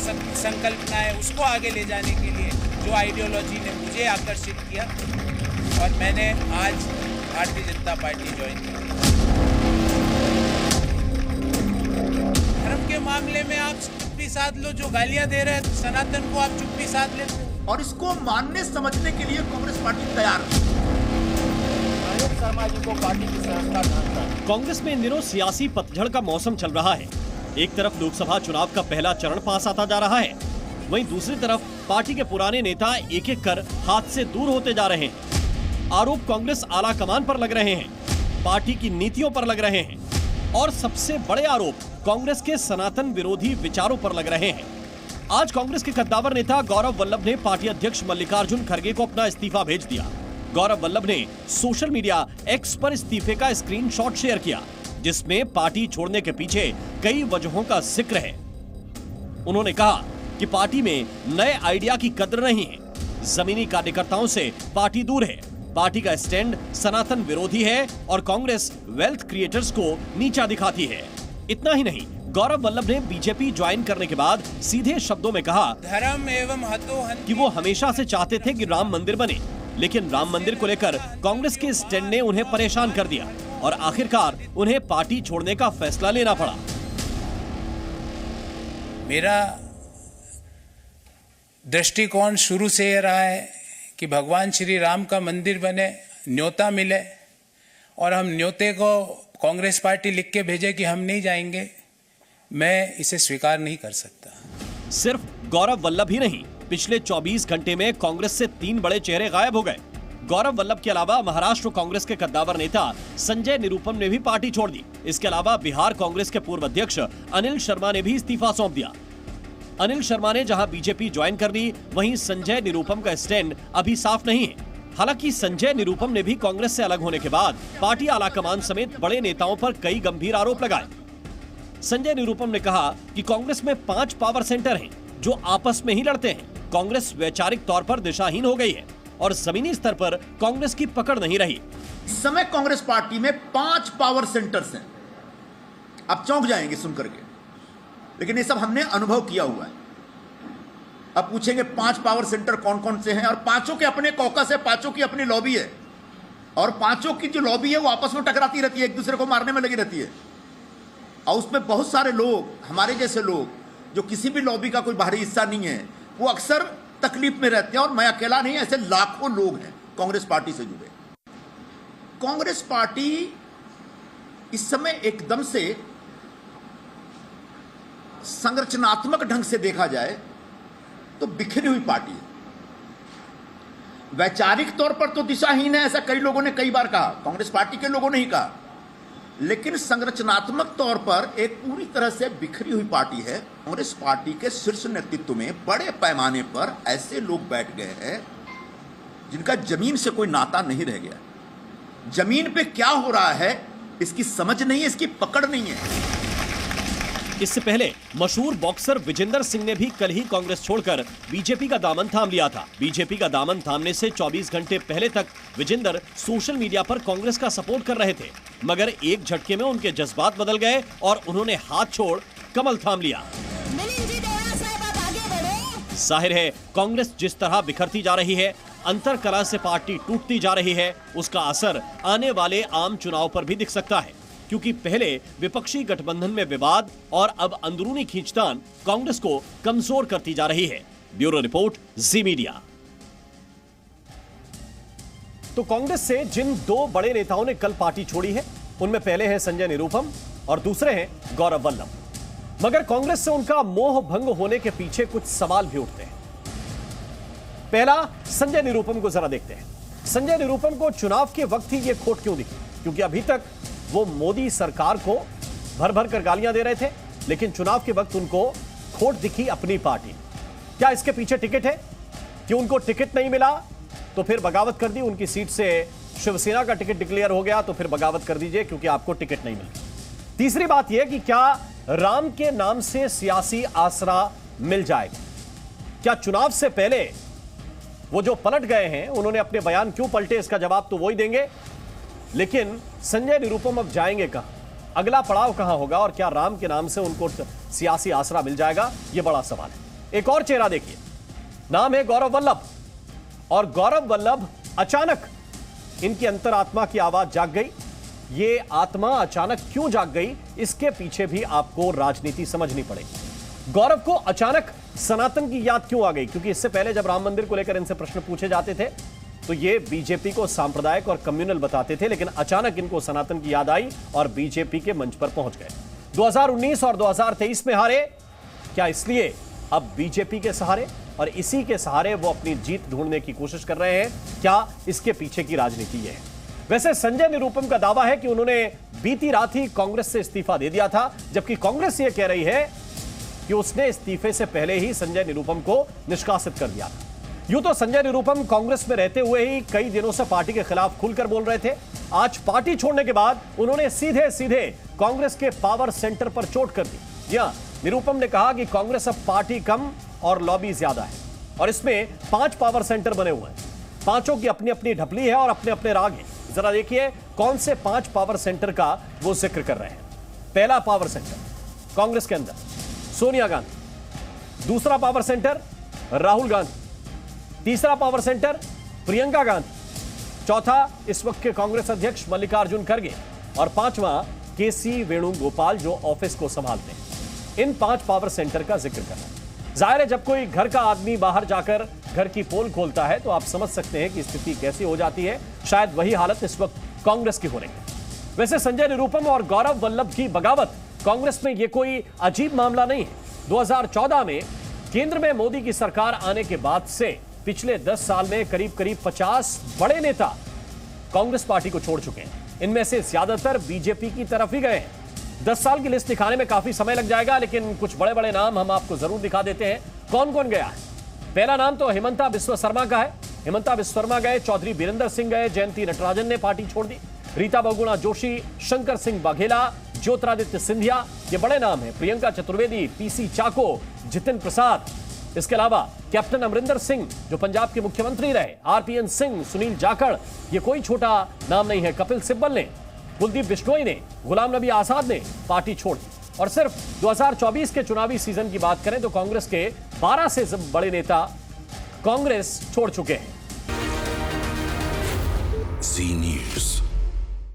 संकल्पना है उसको आगे ले जाने के लिए जो आइडियोलॉजी ने मुझे आकर्षित किया और मैंने आज भारतीय जनता पार्टी ज्वाइन की। धर्म के मामले में आप चुप्पी साध लो, जो गालियां दे रहे हैं सनातन को आप चुप्पी साध लेते हो और इसको मानने समझने के लिए कांग्रेस पार्टी तैयार है। कांग्रेस में इन दिनों सियासी पतझड़ का मौसम चल रहा है। एक तरफ लोकसभा चुनाव का पहला चरण पास आता जा रहा है, वहीं दूसरी तरफ पार्टी के पुराने नेता एक एक कर हाथ से दूर होते जा रहे हैं। आरोप कांग्रेस आला कमान पर लग रहे हैं, पार्टी की नीतियों पर लग रहे हैं और सबसे बड़े आरोप कांग्रेस के सनातन विरोधी विचारों पर लग रहे हैं। आज कांग्रेस के कद्दावर नेता गौरव वल्लभ ने पार्टी अध्यक्ष मल्लिकार्जुन खड़गे को अपना इस्तीफा भेज दिया। गौरव वल्लभ ने सोशल मीडिया एक्स पर इस्तीफे का स्क्रीनशॉट शेयर किया, जिसमें पार्टी छोड़ने के पीछे कई वजहों का जिक्र है। उन्होंने कहा कि पार्टी में नए आइडिया की कद्र नहीं है, जमीनी कार्यकर्ताओं से पार्टी दूर है, पार्टी का स्टैंड सनातन विरोधी है और कांग्रेस वेल्थ क्रिएटर्स को नीचा दिखाती है। इतना ही नहीं, गौरव वल्लभ ने बीजेपी ज्वाइन करने के बाद सीधे शब्दों में कहा धर्म एवं हतोहन कि वो हमेशा से चाहते थे कि राम मंदिर बने, लेकिन राम मंदिर को लेकर कांग्रेस के स्टैंड ने उन्हें परेशान कर दिया और आखिरकार उन्हें पार्टी छोड़ने का फैसला लेना पड़ा। मेरा दृष्टिकोण शुरू से यह रहा है कि भगवान श्री राम का मंदिर बने, न्योता मिले और हम न्योते को कांग्रेस पार्टी लिख के भेजे कि हम नहीं जाएंगे, मैं इसे स्वीकार नहीं कर सकता। सिर्फ गौरव वल्लभ ही नहीं, पिछले 24 घंटे में कांग्रेस से 3 बड़े चेहरे गायब हो गए। गौरव वल्लभ के अलावा महाराष्ट्र कांग्रेस के कद्दावर नेता संजय निरुपम ने भी पार्टी छोड़ दी। इसके अलावा बिहार कांग्रेस के पूर्व अध्यक्ष अनिल शर्मा ने भी इस्तीफा सौंप दिया। अनिल शर्मा ने जहां बीजेपी ज्वाइन कर ली, वहीं संजय निरुपम का स्टैंड अभी साफ नहीं है। हालांकि संजय निरुपम ने भी कांग्रेस से अलग होने के बाद पार्टी आलाकमान समेत बड़े नेताओं पर कई गंभीर आरोप लगाए। संजय निरुपम ने कहा कि कांग्रेस में 5 पावर सेंटर हैं जो आपस में ही लड़ते हैं। कांग्रेस वैचारिक तौर पर दिशाहीन हो गई है और जमीनी स्तर पर कांग्रेस की पकड़ नहीं रही। इस समय कांग्रेस पार्टी में 5 पावर सेंटर्स हैं। आप चौंक जाएंगे सुनकर के, लेकिन ये सब हमने अनुभव किया हुआ है। अब पूछेंगे 5 पावर सेंटर कौन कौन से हैं, और पांचों के अपने कॉकस है, पांचों की अपनी लॉबी है और पांचों की जो लॉबी है वो आपस में टकराती रहती है, एक दूसरे को मारने में लगी रहती है। और उसमें बहुत सारे लोग, हमारे जैसे लोग जो किसी भी लॉबी का कोई बाहरी हिस्सा नहीं है, वो अक्सर तकलीफ में रहते हैं और मैं अकेला नहीं, ऐसे लाखों लोग हैं कांग्रेस पार्टी से जुड़े। कांग्रेस पार्टी इस समय एकदम से संरचनात्मक ढंग से देखा जाए तो बिखरी हुई पार्टी है। वैचारिक तौर पर तो दिशाहीन है, ऐसा कई लोगों ने कई बार कहा, कांग्रेस पार्टी के लोगों ने ही कहा, लेकिन संरचनात्मक तौर पर एक पूरी तरह से बिखरी हुई पार्टी है। कांग्रेस पार्टी के शीर्ष नेतृत्व में बड़े पैमाने पर ऐसे लोग बैठ गए हैं जिनका जमीन से कोई नाता नहीं रह गया। जमीन पे क्या हो रहा है इसकी समझ नहीं है, इसकी पकड़ नहीं है। इससे पहले मशहूर बॉक्सर विजेंदर सिंह ने भी कल ही कांग्रेस छोड़कर बीजेपी का दामन थाम लिया था। बीजेपी का दामन थामने से 24 घंटे पहले तक विजेंदर सोशल मीडिया पर कांग्रेस का सपोर्ट कर रहे थे, मगर एक झटके में उनके जज्बात बदल गए और उन्होंने हाथ छोड़ कमल थाम लिया। जाहिर है कांग्रेस जिस तरह बिखरती जा रही है, अंतर कला से पार्टी टूटती जा रही है, उसका असर आने वाले आम चुनाव पर भी दिख सकता है, क्योंकि पहले विपक्षी गठबंधन में विवाद और अब अंदरूनी खींचतान कांग्रेस को कमजोर करती जा रही है। ब्यूरो रिपोर्ट, जी मीडिया। तो कांग्रेस से जिन 2 बड़े नेताओं ने कल पार्टी छोड़ी है, उनमें पहले हैं संजय निरुपम और दूसरे हैं गौरव वल्लभ। मगर कांग्रेस से उनका मोह भंग होने के पीछे कुछ सवाल भी उठते हैं। पहला, संजय निरुपम को जरा देखते हैं। संजय निरुपम को चुनाव के वक्त ही यह खोट क्यों दिखी? क्योंकि अभी तक वो मोदी सरकार को भर भर कर गालियां दे रहे थे, लेकिन चुनाव के वक्त उनको खोट दिखी अपनी पार्टी। क्या इसके पीछे टिकट है कि उनको टिकट नहीं मिला तो फिर बगावत कर दी, उनकी सीट से शिवसेना का टिकट डिक्लेयर हो गया तो फिर बगावत कर दीजिए क्योंकि आपको टिकट नहीं मिली। तीसरी बात यह कि क्या राम के नाम से सियासी आसरा मिल जाएगा? क्या चुनाव से पहले वो जो पलट गए हैं उन्होंने अपने बयान क्यों पलटे, इसका जवाब तो वो ही देंगे। लेकिन संजय निरुपम अब जाएंगे कहां, अगला पड़ाव कहां होगा और क्या राम के नाम से उनको सियासी आसरा मिल जाएगा, यह बड़ा सवाल है। एक और चेहरा देखिए, नाम है गौरव वल्लभ। और गौरव वल्लभ अचानक इनकी अंतरात्मा की आवाज जाग गई। ये आत्मा अचानक क्यों जाग गई, इसके पीछे भी आपको राजनीति समझनी पड़ेगी। गौरव को अचानक सनातन की याद क्यों आ गई? क्योंकि इससे पहले जब राम मंदिर को लेकर इनसे प्रश्न पूछे जाते थे तो ये बीजेपी को सांप्रदायिक और कम्युनल बताते थे, लेकिन अचानक इनको सनातन की याद आई और बीजेपी के मंच पर पहुंच गए। 2019 और 2023 में हारे, क्या इसलिए अब बीजेपी के सहारे और इसी के सहारे वो अपनी जीत ढूंढने की कोशिश कर रहे हैं? क्या इसके पीछे की राजनीति है? वैसे संजय निरुपम का दावा है कि उन्होंने बीती रात ही कांग्रेस से इस्तीफा दे दिया था, जबकि कांग्रेस ये कह रही है कि उसने इस्तीफे से पहले ही संजय निरुपम को निष्कासित कर दिया था। यूं तो संजय निरुपम कांग्रेस में रहते हुए ही कई दिनों से पार्टी के खिलाफ खुलकर बोल रहे थे। आज पार्टी छोड़ने के बाद उन्होंने सीधे सीधे कांग्रेस के पावर सेंटर पर चोट कर दी। जी हां, निरुपम ने कहा कि कांग्रेस अब पार्टी कम और लॉबी ज्यादा है और इसमें 5 पावर सेंटर बने हुए हैं। पांचों की अपनी अपनी ढपली है और अपने अपने राग हैं। जरा देखिए कौन से 5 पावर सेंटर का वो जिक्र कर रहे हैं। पहला पावर सेंटर कांग्रेस के अंदर सोनिया गांधी, दूसरा पावर सेंटर राहुल गांधी, तीसरा पावर सेंटर प्रियंका गांधी, चौथा इस वक्त के कांग्रेस अध्यक्ष मल्लिकार्जुन खड़गे और पांचवा केसी वेणुगोपाल जो ऑफिस को संभालते हैं। इन 5 पावर सेंटर का जिक्र करना है। जाहिर है जब कोई घर का आदमी बाहर जाकर घर की पोल खोलता है तो आप समझ सकते हैं कि स्थिति कैसी हो जाती है। शायद वही हालत इस वक्त कांग्रेस की हो रही है। वैसे संजय निरुपम और गौरव वल्लभ की बगावत कांग्रेस में यह कोई अजीब मामला नहीं है। 2014 में केंद्र में मोदी की सरकार आने के बाद से पिछले 10 साल में करीब करीब 50 बड़े नेता कांग्रेस पार्टी को छोड़ चुके हैं। इनमें से ज्यादातर बीजेपी की तरफ ही गए हैं। 10 साल की लिस्ट दिखाने में काफी समय लग जाएगा, लेकिन कुछ बड़े बड़े नाम हम आपको जरूर दिखा देते हैं कौन कौन गया है। पहला नाम तो हिमंता बिस्वा शर्मा का है। हिमंता बिस्वा शर्मा गए, चौधरी बीरेंद्र सिंह गए, जयंती नटराजन ने पार्टी छोड़ दी, रीता बहुगुणा जोशी, शंकर सिंह वाघेला, ज्योतिरादित्य सिंधिया, ये बड़े नाम हैं। प्रियंका चतुर्वेदी, पीसी चाको, जितिन प्रसाद, इसके अलावा कैप्टन अमरिंदर सिंह जो पंजाब के मुख्यमंत्री रहे, आरपीएन सिंह, सुनील जाखड़, ये कोई छोटा नाम नहीं है। कपिल सिब्बल ने, कुलदीप बिश्नोई ने, गुलाम नबी आजाद ने पार्टी छोड़ दी। और सिर्फ 2024 के चुनावी सीजन की बात करें तो कांग्रेस के 12 से बड़े नेता कांग्रेस छोड़ चुके हैं।